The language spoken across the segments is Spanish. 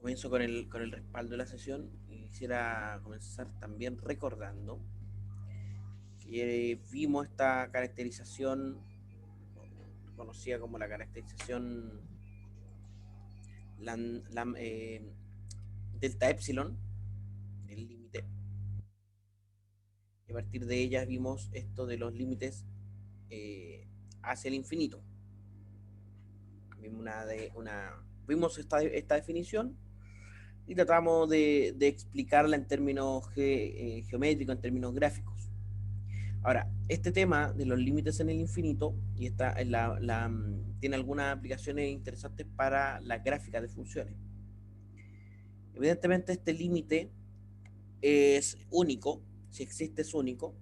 comienzo con el respaldo de la sesión y quisiera comenzar también recordando que vimos esta caracterización conocida como la caracterización lan- lam- eh, delta epsilon, el límite, y a partir de ellas vimos esto de los límites hacia el infinito. Vimos, vimos esta definición y tratamos de explicarla en términos geométricos, en términos gráficos. Ahora, este tema de los límites en el infinito y tiene algunas aplicaciones interesantes para la gráfica de funciones. Evidentemente este límite es único, si existe es único,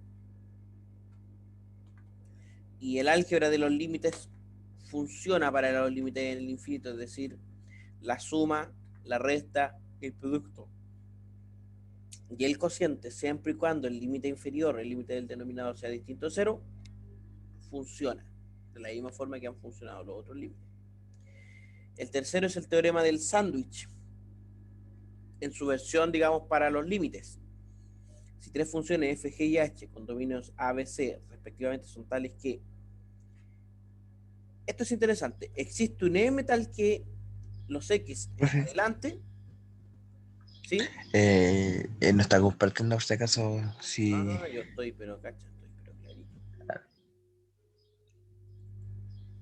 y el álgebra de los límites funciona para los límites en el infinito, es decir, la suma, la resta, el producto y el cociente, siempre y cuando el límite inferior, el límite del denominador sea distinto a cero, funciona de la misma forma que han funcionado los otros límites. El tercero es el teorema del sándwich, en su versión, digamos, para los límites. Si tres funciones f, g y h con dominios a, b, c respectivamente son tales que, esto es interesante, existe un m tal que los x en Profe, adelante, ¿sí? no está compartiendo por si acaso, si... Ah, yo estoy, pero cacha, estoy, pero clarito.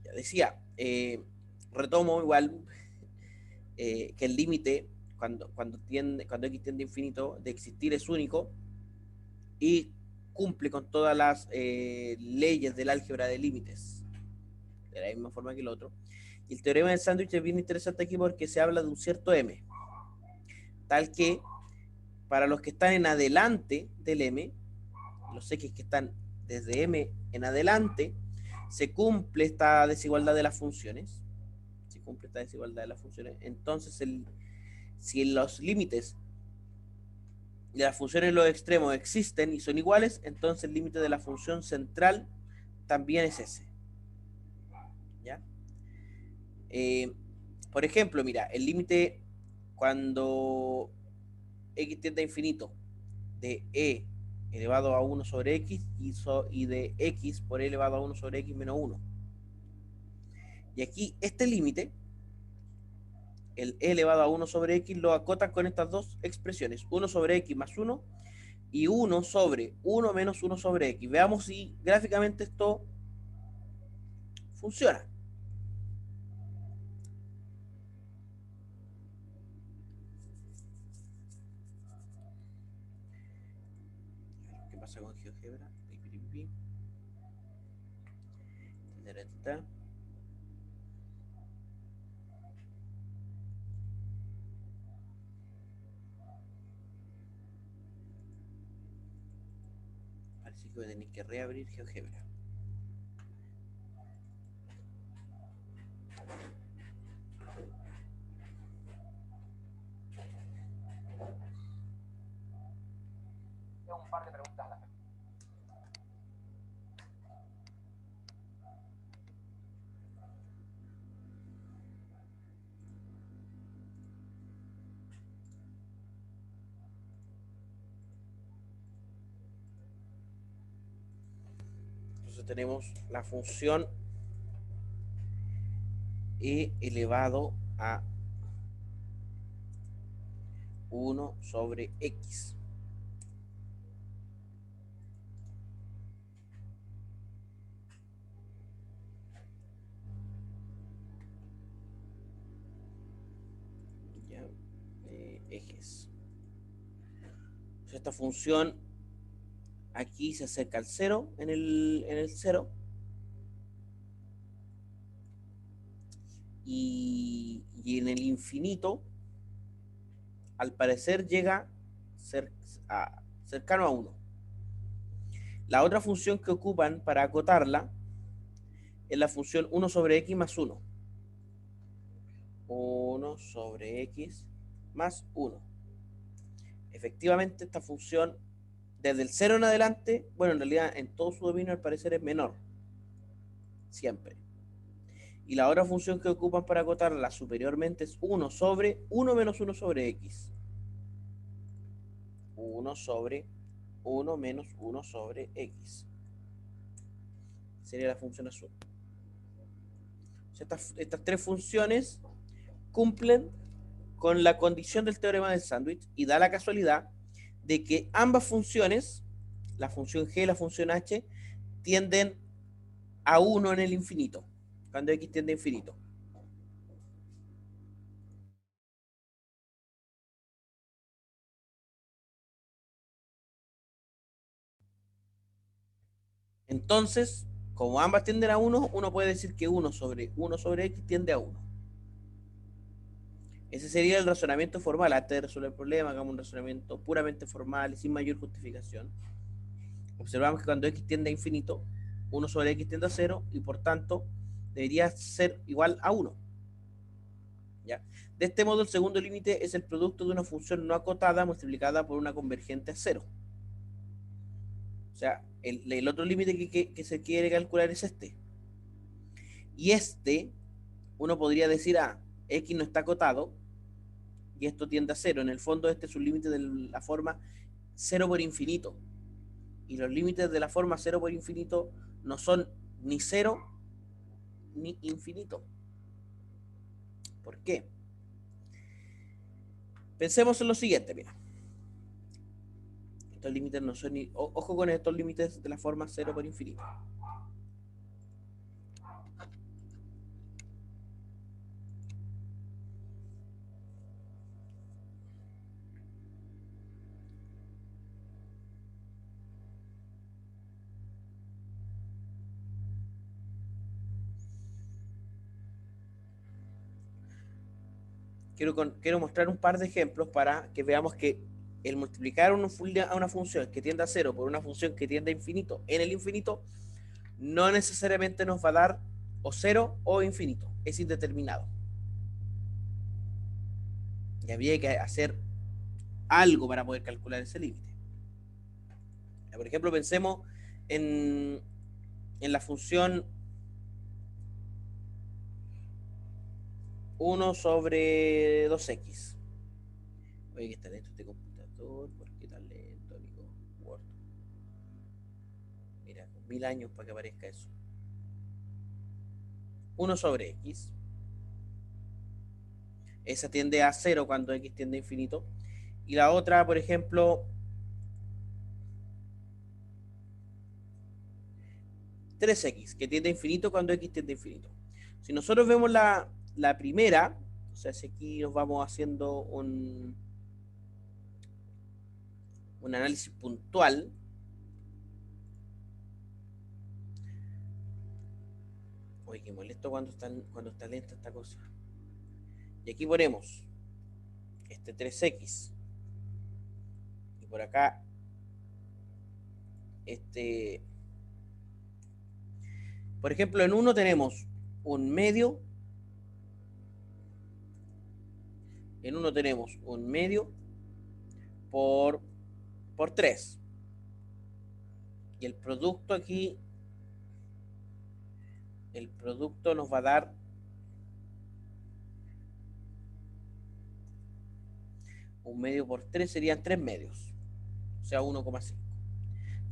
Ya decía, retomo igual que el límite, cuando x tiende a infinito, de existir es único y cumple con todas las leyes del álgebra de límites, de la misma forma que el otro. Y el teorema del sándwich es bien interesante aquí porque se habla de un cierto m, tal que para los que están en adelante del m, los x que están desde m en adelante, se cumple esta desigualdad de las funciones. Se cumple esta desigualdad de las funciones. Entonces, si los límites de las funciones en los extremos existen y son iguales, entonces el límite de la función central también es ese. ¿Ya? Eh, por ejemplo, mira, el límite cuando x tiende a infinito de e elevado a 1 sobre x y de x por e elevado a 1 sobre x menos 1. Y aquí este límite, el e elevado a 1 sobre x, lo acotan con estas dos expresiones, 1 sobre x más 1 y 1 sobre 1 menos 1 sobre x. Veamos si gráficamente esto funciona. ¿Qué pasa con GeoGebra? Parece que voy a tener que reabrir GeoGebra. Entonces tenemos la función e elevado a 1 sobre x. ¿Ya? Ejes. Entonces esta función aquí se acerca al 0 en el 0 y en el infinito al parecer llega cercano a 1. La otra función que ocupan para acotarla es la función 1 sobre x más 1. 1 sobre x más 1. Efectivamente, esta función, desde el 0 en adelante, bueno, en realidad en todo su dominio al parecer es menor. Siempre. Y la otra función que ocupan para acotarla superiormente es 1 sobre 1 menos 1 sobre x. 1 sobre 1 menos 1 sobre x. Sería la función azul. O sea, estas tres funciones cumplen con la condición del teorema del sándwich y da la casualidad de que ambas funciones, la función g y la función h, tienden a 1 en el infinito, cuando x tiende a infinito. Entonces, como ambas tienden a 1, uno puede decir que 1 sobre x tiende a 1. Ese sería el razonamiento formal. Antes de resolver el problema, hagamos un razonamiento puramente formal y sin mayor justificación. Observamos que cuando x tiende a infinito, 1 sobre x tiende a 0 y por tanto debería ser igual a 1. ¿Ya? De este modo, el segundo límite es el producto de una función no acotada multiplicada por una convergente a 0. O sea, el otro límite que se quiere calcular es este. Y este, uno podría decir, x no está acotado y esto tiende a 0. En el fondo, este es un límite de la forma 0 por infinito. Y los límites de la forma 0 por infinito no son ni 0 ni infinito. ¿Por qué? Pensemos en lo siguiente, mira. Estos límites no son ni... Ojo con estos límites de la forma 0 por infinito. Quiero mostrar un par de ejemplos para que veamos que el multiplicar a una función que tiende a 0 por una función que tiende a infinito en el infinito no necesariamente nos va a dar o 0 o infinito, es indeterminado. Y había que hacer algo para poder calcular ese límite. Por ejemplo, pensemos en, en la función 1 sobre 2x. Oye, que está lento este computador. ¿Por qué tan lento, amigo? Word. Mira, 1000 años para que aparezca eso. 1 sobre x. Esa tiende a 0 cuando x tiende a infinito. Y la otra, por ejemplo, 3x, que tiende a infinito cuando x tiende a infinito. Si nosotros vemos la primera, o sea, si aquí nos vamos haciendo un análisis puntual, oye, qué molesto cuando está lenta esta cosa. Y aquí ponemos este 3x. Y por acá, por ejemplo, en uno tenemos un medio. En uno tenemos un medio por 3. Y el producto aquí, el producto nos va a dar un medio por 3, serían 3 medios. O sea, 1,5.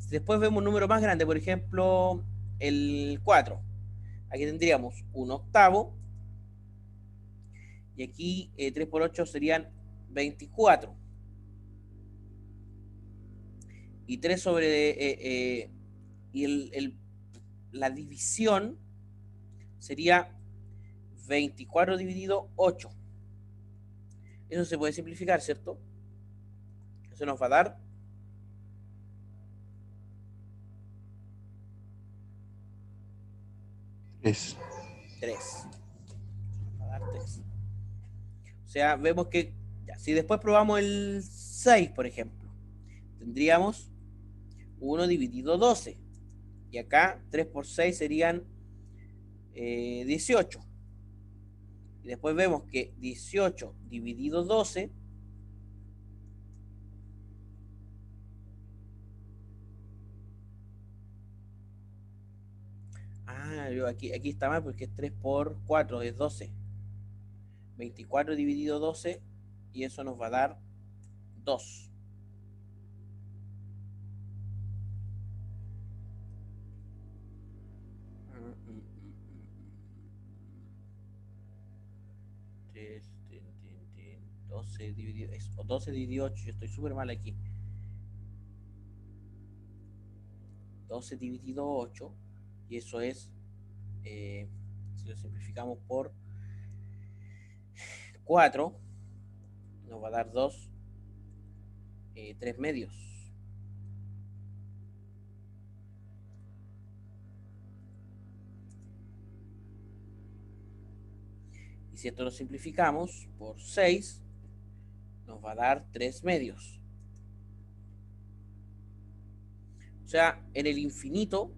Después vemos un número más grande, por ejemplo, el 4. Aquí tendríamos un octavo. Y aquí 3 por 8 serían 24. Y 3 sobre... y la división sería 24 dividido 8. Eso se puede simplificar, ¿cierto? Eso nos va a dar 3. 3. Nos va a dar 3. O sea, vemos que ya, si después probamos el 6, por ejemplo, tendríamos 1 dividido 12. Y acá 3 por 6 serían 18. Y después vemos que 18 dividido 12 Aquí está mal porque es 3 por 4, es 12. 24 dividido 12 y eso nos va a dar 2. Tres, 12 dividido, 12 dividido 8, yo estoy súper mal aquí. 12 dividido 8 y eso es, si lo simplificamos por 4, nos va a dar 2, 3 medios. Y si esto lo simplificamos por 6, nos va a dar 3 medios. O sea, en el infinito,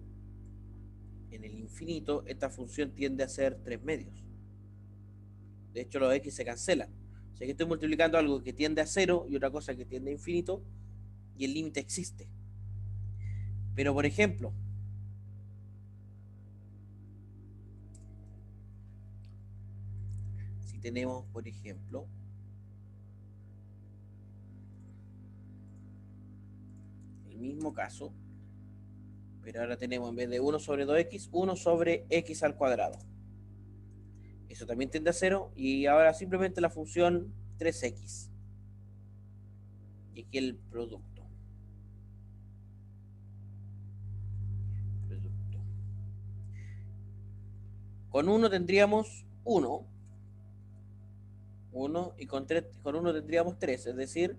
esta función tiende a ser 3 medios. De hecho, los x se cancelan. O sea que estoy multiplicando algo que tiende a 0 y otra cosa que tiende a infinito, y el límite existe. Pero, por ejemplo, si tenemos, por ejemplo, el mismo caso, pero ahora tenemos en vez de 1 sobre 2x, 1 sobre x al cuadrado. Eso también tiende a 0 y ahora simplemente la función 3x. Y aquí el producto. Con 1 tendríamos 1. 1 y con 1 tendríamos 3, es decir,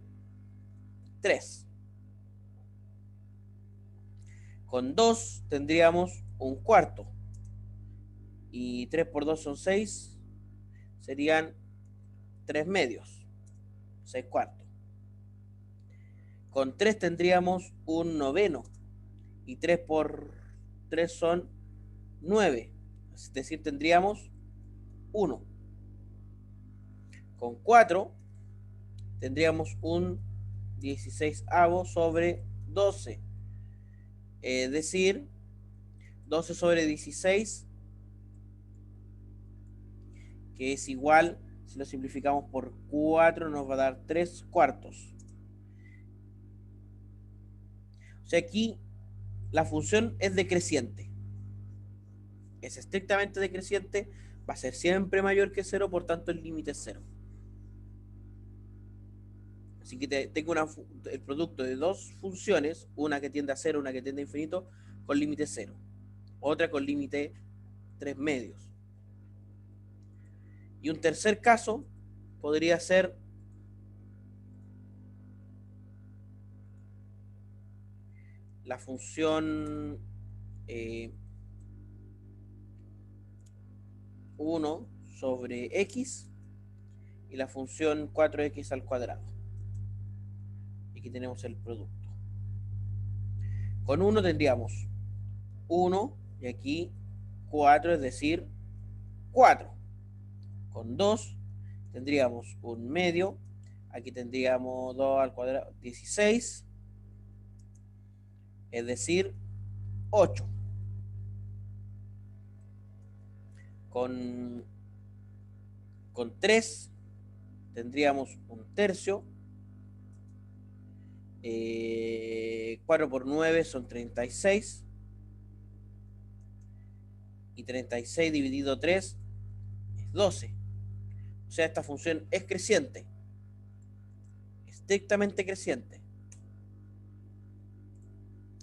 3. Con 2 tendríamos un cuarto. Y 3 por 2 son 6. Serían 3 medios. 6 cuartos. Con 3 tendríamos un noveno. Y 3 por 3 son 9. Es decir, tendríamos 1. Con 4 tendríamos un 16avo sobre 12. Es decir, 12 sobre 16, que es igual, si lo simplificamos por 4, nos va a dar 3 cuartos. O sea, aquí la función es decreciente. Es estrictamente decreciente, va a ser siempre mayor que 0, por tanto el límite es 0. Así que tengo el producto de dos funciones, una que tiende a 0, una que tiende a infinito, con límite 0. Otra con límite 3 medios. Y un tercer caso podría ser la función 1 sobre x y la función 4x al cuadrado. Y aquí tenemos el producto. Con 1 tendríamos 1 y aquí 4, es decir, 4. Con 2 tendríamos un medio. Aquí tendríamos 2 al cuadrado, 16. Es decir, 8. Con 3 tendríamos un tercio. 4 por 9 son 36. Y 36 dividido 3 es 12. O sea, esta función es creciente. Estrictamente creciente.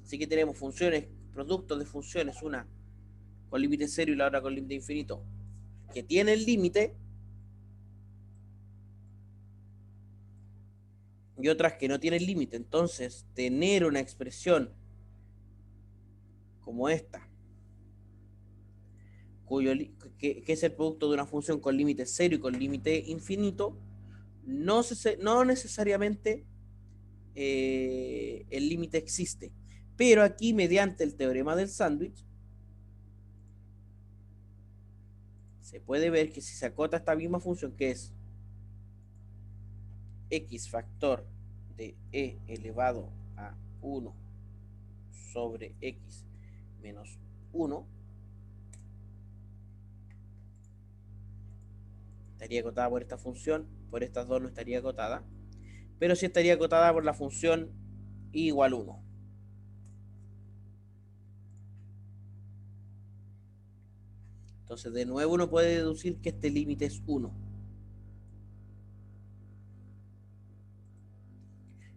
Así que tenemos funciones, productos de funciones, una con límite 0 y la otra con límite infinito, que tienen límite, y otras que no tienen límite. Entonces, tener una expresión como esta, que es el producto de una función con límite 0 y con límite infinito, no necesariamente el límite existe. Pero aquí, mediante el teorema del sándwich, se puede ver que si se acota esta misma función, que es x factor de e elevado a 1 sobre x menos 1, estaría acotada por esta función, por estas dos no estaría acotada, pero sí estaría acotada por la función i igual 1. Entonces, de nuevo uno puede deducir que este límite es 1.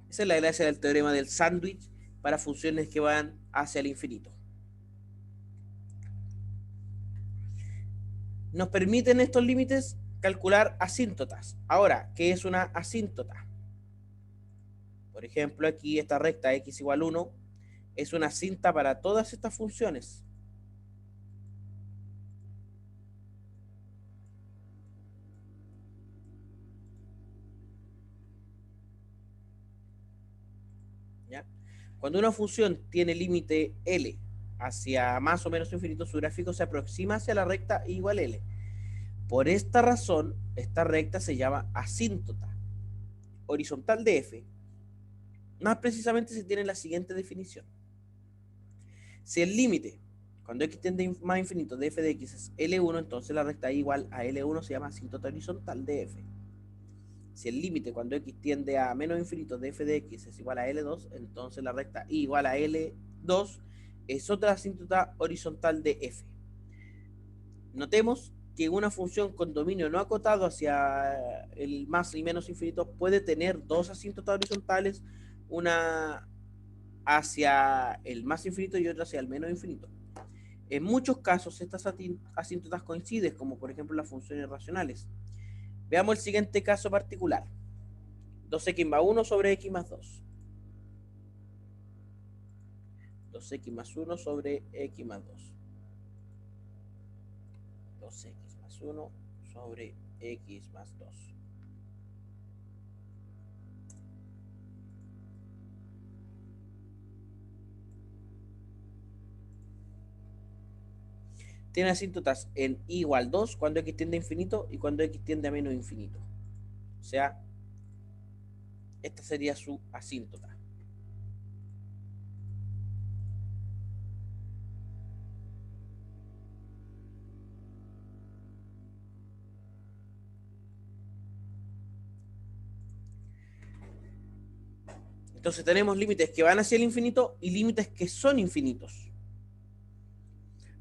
Esa es la gracia del teorema del sándwich para funciones que van hacia el infinito. Nos permiten estos límites calcular asíntotas. Ahora, ¿qué es una asíntota? Por ejemplo, aquí esta recta x igual 1 es una asínta para todas estas funciones. ¿Ya? Cuando una función tiene límite L hacia más o menos infinito, su gráfico se aproxima hacia la recta igual L. Por esta razón, esta recta se llama asíntota horizontal de f. Más precisamente se tiene la siguiente definición. Si el límite, cuando x tiende más infinito de f de x es L1, entonces la recta igual a L1 se llama asíntota horizontal de f. Si el límite cuando x tiende a menos infinito de f de x es igual a L2, entonces la recta y igual a L2 es otra asíntota horizontal de f. Notemos que una función con dominio no acotado hacia el más y menos infinito puede tener dos asíntotas horizontales, una hacia el más infinito y otra hacia el menos infinito. En muchos casos estas asíntotas coinciden, como por ejemplo las funciones racionales. Veamos el siguiente caso particular. 2x más 1 sobre x más 2. 2x más 1 sobre x más 2. 2x más 1 sobre x más 2. Tiene asíntotas en i igual 2 cuando x tiende a infinito y cuando x tiende a menos infinito. O sea, esta sería su asíntota. Entonces tenemos límites que van hacia el infinito y límites que son infinitos.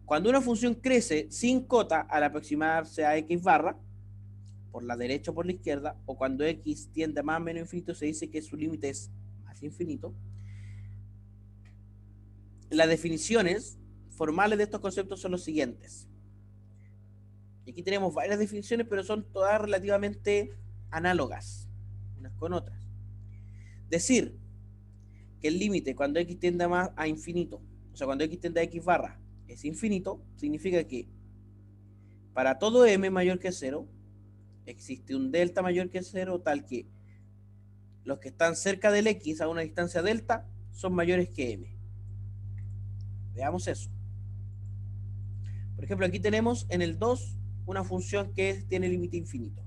Cuando una función crece sin cota al aproximarse a x barra, por la derecha o por la izquierda, o cuando x tiende a más o menos infinito, se dice que su límite es más infinito. Las definiciones formales de estos conceptos son los siguientes. Y aquí tenemos varias definiciones, pero son todas relativamente análogas unas con otras. Decir que el límite cuando x tiende a más a infinito, o sea, cuando x tiende a x barra es infinito, significa que para todo m mayor que 0 existe un delta mayor que 0 tal que los que están cerca del x a una distancia delta son mayores que m. Veamos eso. Por ejemplo, aquí tenemos en el 2 una función que tiene límite infinito.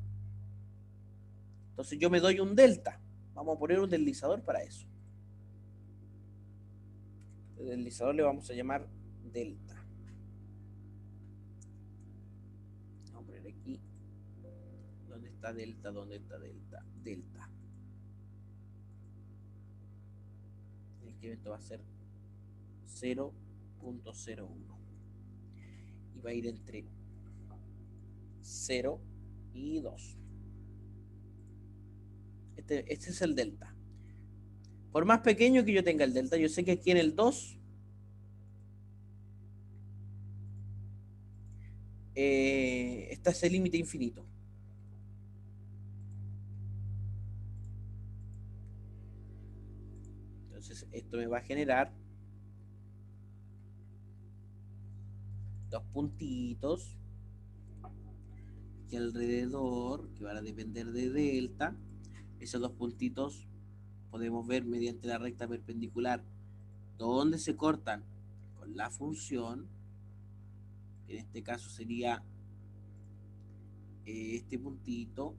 Entonces yo me doy un delta. Vamos a poner un deslizador para eso. El deslizador le vamos a llamar delta. Vamos a poner aquí. ¿Dónde está delta? ¿Dónde está delta? Delta. El incremento va a ser 0.01. Y va a ir entre 0 y 2. Este es el delta. Por más pequeño que yo tenga el delta, yo sé que aquí en el 2 está ese límite infinito. Entonces esto me va a generar dos puntitos aquí alrededor que van a depender de delta. Esos dos puntitos podemos ver mediante la recta perpendicular dónde se cortan con la función. En este caso sería este puntito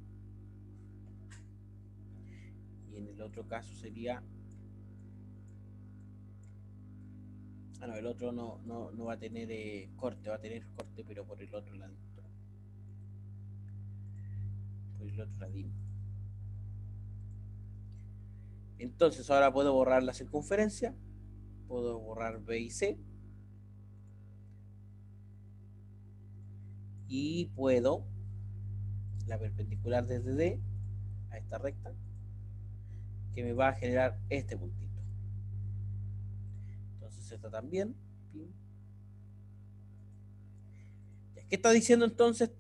y en el otro caso sería no, el otro no va a tener corte, va a tener corte pero por el otro lado. abrir otro ladín. Entonces ahora puedo borrar la circunferencia, puedo borrar B y C, y puedo la perpendicular desde D a esta recta, que me va a generar este puntito. Entonces esta también. ¿Qué está diciendo entonces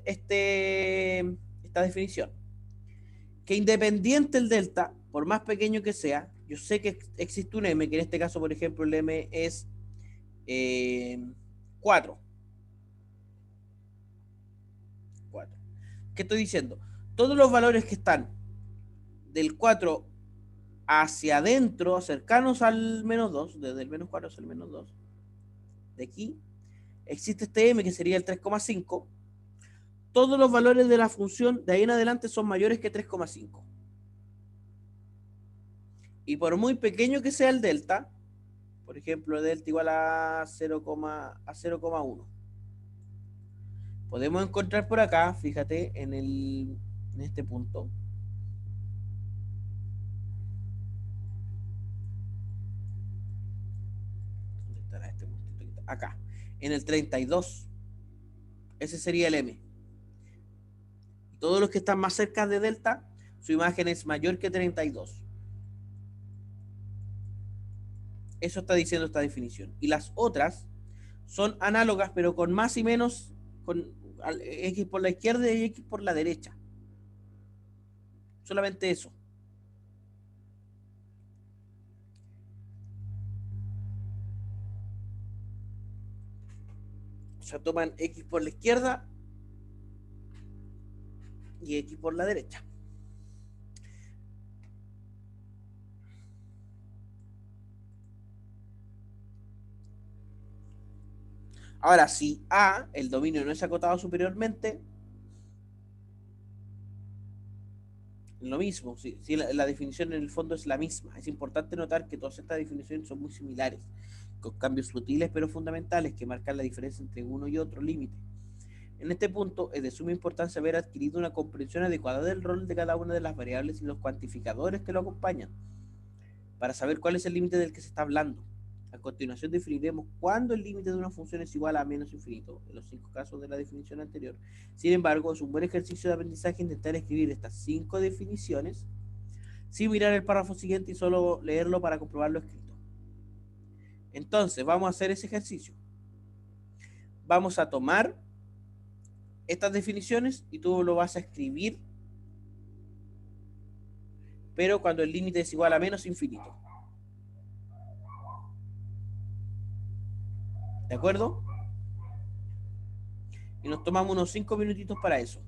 esta definición? Que independiente el delta, por más pequeño que sea, yo sé que existe un m, que en este caso, por ejemplo, el m es 4. 4. ¿Qué estoy diciendo? Todos los valores que están del 4 hacia adentro, cercanos al menos 2, desde el menos 4 hasta el menos 2, de aquí, existe este m que sería el 3,5. Todos los valores de la función de ahí en adelante son mayores que 3,5. Y por muy pequeño que sea el delta, por ejemplo, delta igual a 0,1, podemos encontrar por acá, fíjate, en este punto, ¿dónde estará este puntito? Acá, en el 32, ese sería el m. Y todos los que están más cerca de delta, su imagen es mayor que 32. Eso está diciendo esta definición. Y las otras son análogas, pero con más y menos, con x por la izquierda y x por la derecha. Solamente eso. O sea, toman x por la izquierda y x por la derecha. Ahora, si A, el dominio no es acotado superiormente, lo mismo, si la definición en el fondo es la misma. Es importante notar que todas estas definiciones son muy similares, con cambios sutiles pero fundamentales que marcan la diferencia entre uno y otro límite. En este punto es de suma importancia haber adquirido una comprensión adecuada del rol de cada una de las variables y los cuantificadores que lo acompañan, para saber cuál es el límite del que se está hablando. A continuación definiremos cuándo el límite de una función es igual a menos infinito, en los 5 casos de la definición anterior. Sin embargo, es un buen ejercicio de aprendizaje intentar escribir estas 5 definiciones sin mirar el párrafo siguiente y solo leerlo para comprobar lo escrito. Entonces, vamos a hacer ese ejercicio. Vamos a tomar estas definiciones y tú lo vas a escribir, pero cuando el límite es igual a menos infinito. ¿De acuerdo? Y nos tomamos unos 5 minutitos para eso.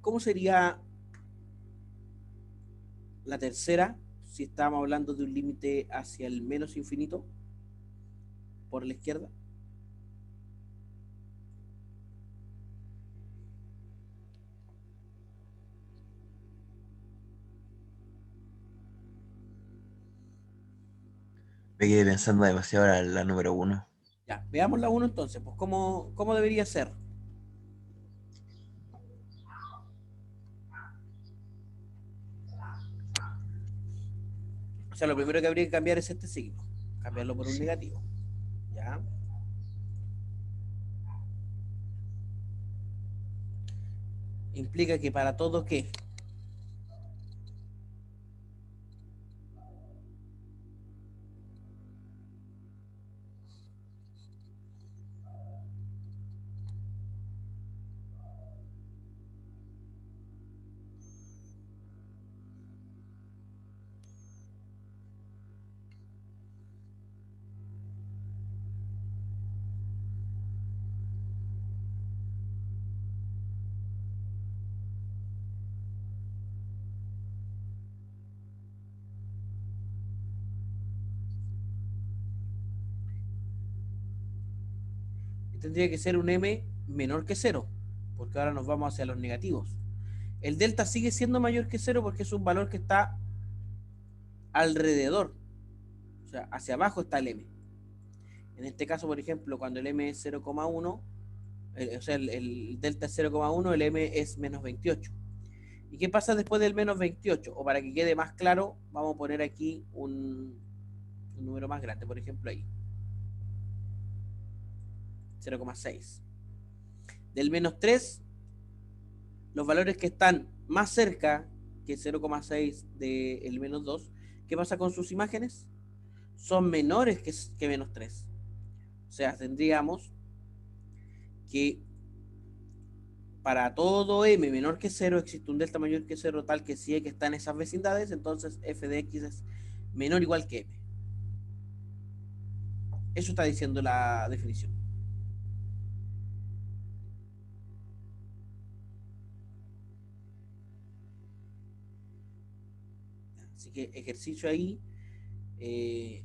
¿Cómo sería la tercera si estamos hablando de un límite hacia el menos infinito por la izquierda? Me quedé pensando demasiado en la número uno. Ya, veamos la 1 entonces. Pues, ¿cómo debería ser? O sea, lo primero que habría que cambiar es este signo. Cambiarlo por un Sí. negativo. ¿Ya? Implica que para todo que tendría que ser un m menor que cero, porque ahora nos vamos hacia los negativos. El delta sigue siendo mayor que cero porque es un valor que está alrededor, o sea, hacia abajo está el m. En este caso, por ejemplo, cuando el m es 0,1, o sea, el delta es 0,1, el m es menos 28. ¿Y qué pasa después del menos 28? O para que quede más claro, vamos a poner aquí un número más grande, por ejemplo ahí, 0,6. Del menos 3, los valores que están más cerca que 0,6 del menos 2, ¿qué pasa con sus imágenes? Son menores que menos 3. O sea, tendríamos que para todo m menor que 0 existe un delta mayor que 0 tal que si x está en esas vecindades, entonces f de x es menor o igual que m. Eso está diciendo la definición. Así que ejercicio ahí. Eh,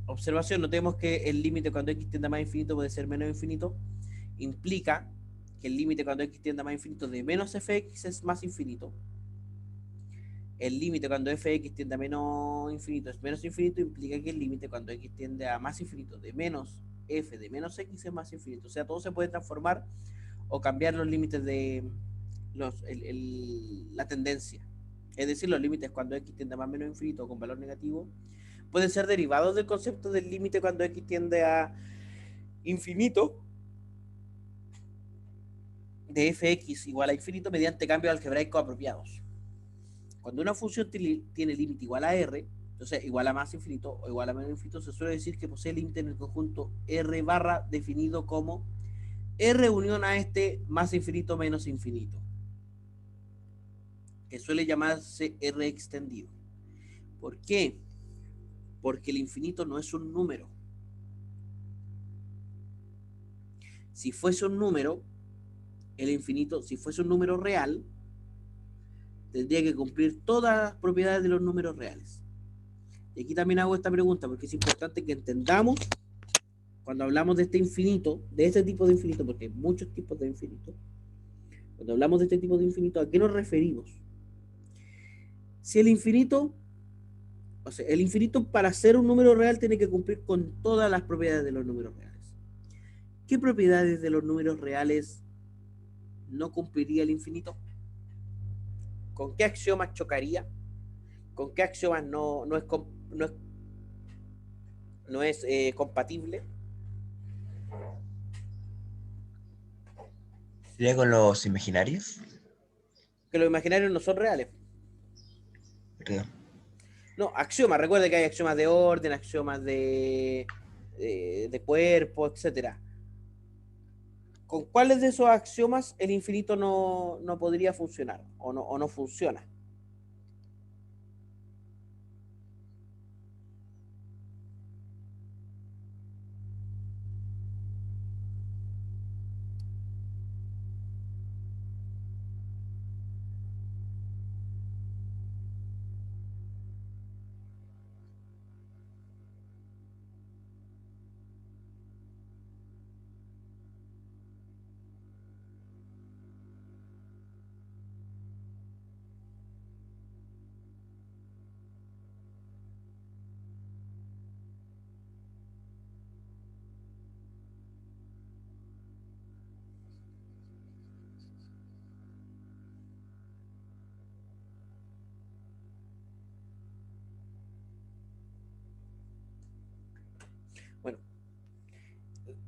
Observación, notemos que el límite cuando x tiende a más infinito puede ser menos infinito. Implica que el límite cuando x tiende a más infinito de menos fx es más infinito. El límite cuando fx tiende a menos infinito es menos infinito, implica que el límite cuando x tiende a más infinito de menos f de menos x es más infinito. O sea, todo se puede transformar o cambiar los límites de la tendencia. Es decir, los límites cuando x tiende a más menos infinito con valor negativo pueden ser derivados del concepto del límite cuando x tiende a infinito de fx igual a infinito mediante cambios algebraicos apropiados. Cuando una función tiene límite igual a r, entonces igual a más infinito o igual a menos infinito, se suele decir que posee límite en el conjunto r barra definido como r unión a este más infinito menos infinito, que suele llamarse r extendido. ¿Por qué? Porque el infinito no es un número. Si fuese un número, el infinito, si fuese un número real, tendría que cumplir todas las propiedades de los números reales. Y aquí también hago esta pregunta porque es importante que entendamos cuando hablamos de este infinito, de este tipo de infinito, porque hay muchos tipos de infinito, cuando hablamos de este tipo de infinito, ¿a qué nos referimos? Si el infinito, o sea, el infinito para ser un número real tiene que cumplir con todas las propiedades de los números reales. ¿Qué propiedades de los números reales no cumpliría el infinito? ¿Con qué axiomas chocaría? ¿Con qué axiomas no es compatible? ¿Sería con los imaginarios? Que los imaginarios no son reales. ¿Verdad? No, axiomas, recuerda que hay axiomas de orden, axiomas de cuerpo, etcétera. ¿Con cuáles de esos axiomas el infinito no podría funcionar o no funciona?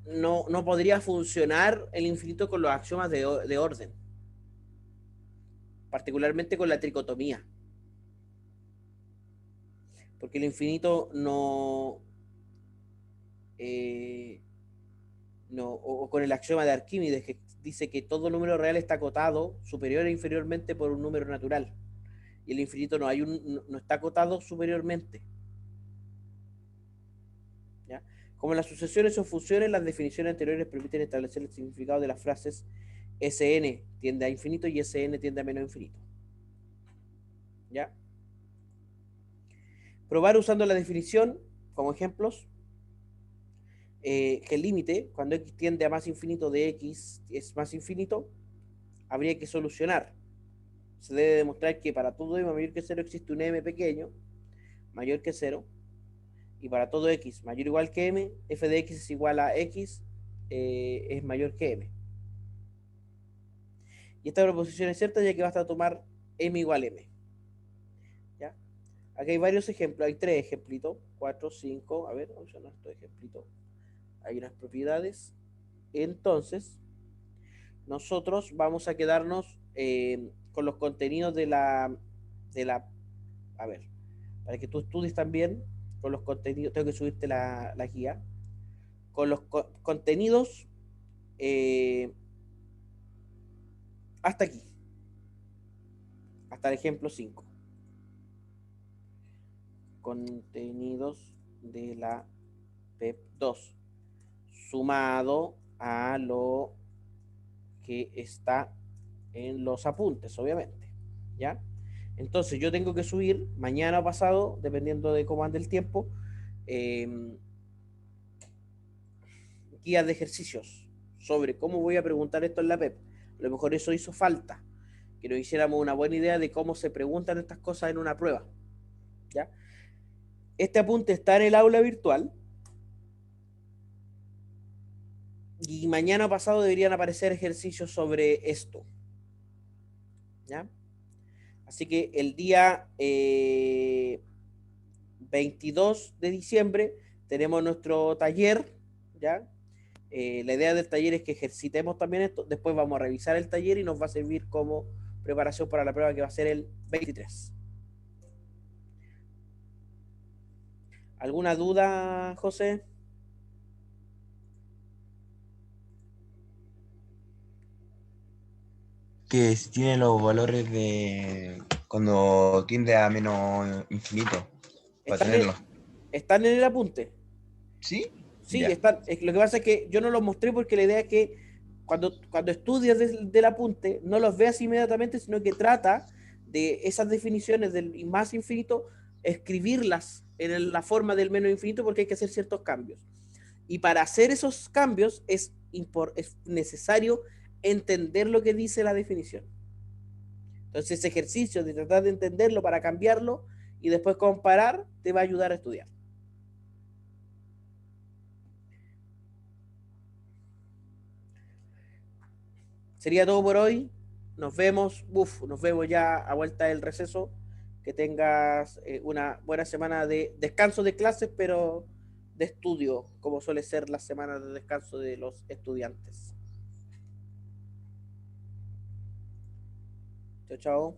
no podría funcionar el infinito con los axiomas de orden, particularmente con la tricotomía, porque el infinito o con el axioma de Arquímedes, que dice que todo número real está acotado superior e inferiormente por un número natural, y el infinito no está acotado superiormente. ¿Ya? Como en las sucesiones o fusiones, las definiciones anteriores permiten establecer el significado de las frases Sn tiende a infinito y Sn tiende a menos infinito. ¿Ya? Probar usando la definición como ejemplos, que el límite, cuando x tiende a más infinito de x es más infinito, habría que solucionar. Se debe demostrar que para todo m mayor que 0 existe un m pequeño, mayor que 0, y para todo x mayor o igual que m, f de x es igual a x, es mayor que m. Y esta proposición es cierta ya que basta tomar m igual a m. ¿Ya? Aquí hay varios ejemplos, hay 3 ejemplitos, 4, 5, a ver, vamos a usar estos ejemplitos. Hay unas propiedades. Entonces, nosotros vamos a quedarnos con los contenidos de la, a ver, para que tú estudies también con los contenidos, tengo que subirte la guía, con los contenidos hasta aquí, hasta el ejemplo 5. Contenidos de la PEP 2, sumado a lo que está en los apuntes, obviamente. ¿Ya? Entonces yo tengo que subir mañana o pasado, dependiendo de cómo ande el tiempo, eh, guías de ejercicios sobre cómo voy a preguntar esto en la PEP. A lo mejor eso hizo falta, que nos hiciéramos una buena idea de cómo se preguntan estas cosas en una prueba. ¿Ya? Este apunte está en el aula virtual y mañana o pasado deberían aparecer ejercicios sobre esto. ¿Ya? Así que el día 22 de diciembre tenemos nuestro taller, ¿ya? La idea del taller es que ejercitemos también esto, después vamos a revisar el taller y nos va a servir como preparación para la prueba que va a ser el 23. ¿Alguna duda, José? Que si tiene los valores de cuando tiende a menos infinito, para ¿Están en, tenerlos. están en el apunte? ¿Sí? Sí, Ya. están. Lo que pasa es que yo no los mostré porque la idea es que cuando estudias del apunte, no los veas inmediatamente, sino que trata de esas definiciones del más infinito, escribirlas en la forma del menos infinito porque hay que hacer ciertos cambios. Y para hacer esos cambios es necesario entender lo que dice la definición. Entonces, ese ejercicio de tratar de entenderlo para cambiarlo y después comparar te va a ayudar a estudiar. Sería todo por hoy. Nos vemos. Nos vemos ya a vuelta del receso. Que tengas una buena semana de descanso de clases, pero de estudio, como suele ser la semana de descanso de los estudiantes. Chao, chao.